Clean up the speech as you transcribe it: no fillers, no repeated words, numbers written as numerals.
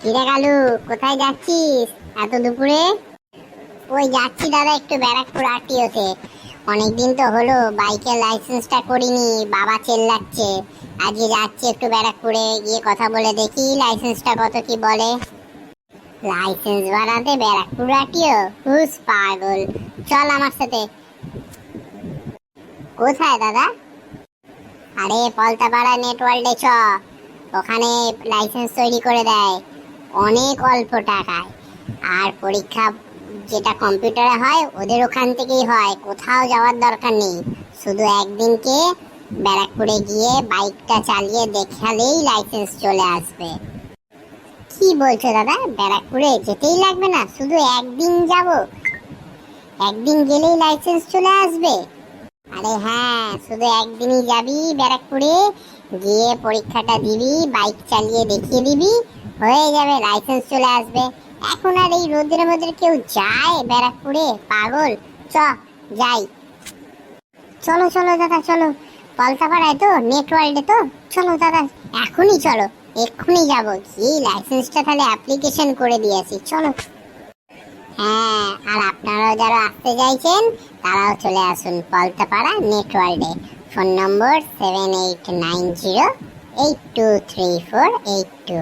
কিরে কালু, কোথায় যাচ্ছিস এত দুপুরে? ওই যাচ্ছি দাদা, একটু ব্যারাকপুর আরটিওতে। অনেকদিন তো হলো বাইকের লাইসেন্সটা করিনি, বাবা চেল্লাচ্ছে। আজকে যাচ্ছি একটু ব্যারাকপুরে, গিয়ে কথা বলে দেখি লাইসেন্সটা কত কি বলে। লাইসেন্স বানাতে ব্যারাকপুর আরটিও? হুস পাগল, চল আমার সাথে। কোথায় দাদা? আরে পলতাপাড়া নেটওয়ার্ল্ডে চ, ওখানে লাইসেন্স তৈরি করে দেয় অনেক অল্প টাকায়। আর পরীক্ষা যেটা কম্পিউটারে হয় ওদের ওখান থেকেই হয়, কোথাও যাওয়ার দরকার নেই। শুধু একদিনকে ব্যারাকপুরে গিয়ে বাইকটা চালিয়ে দেখালেই লাইসেন্স চলে আসবে। কি বলছো দাদা, ব্যারাকপুরে যেতেই লাগবে না, শুধু একদিন যাব? একদিন গেলেই লাইসেন্স চলে আসবে? আরে হ্যাঁ, শুধু একদিনই যাবি ব্যারাকপুরে, গিয়ে পরীক্ষাটা দিবি, বাইক চালিয়ে দেখিয়ে দিবি, হয়ে যাবে, লাইসেন্স চলে আসবে। এখন আর এই রোদের মধ্যে কেউ যায় ব্যারাকপুরে? পাগল, চ যাই। চলো চলো দাদা চলো, পলতাপাড়ায় তো, নেটওয়ার্ল্ডে তো, চলো দাদা, এখনই চলো, এক্ষুনি যাবো, কি লাইসেন্সটা তাহলে অ্যাপ্লিকেশন করে দিয়েছি, চলো। হ্যাঁ, আর আপনারাও যারা আসতে চাইছেন তারাও চলে আসুন পলতাপাড়া নেটওয়ার্ল্ডে। ফোন নম্বর 7890823482।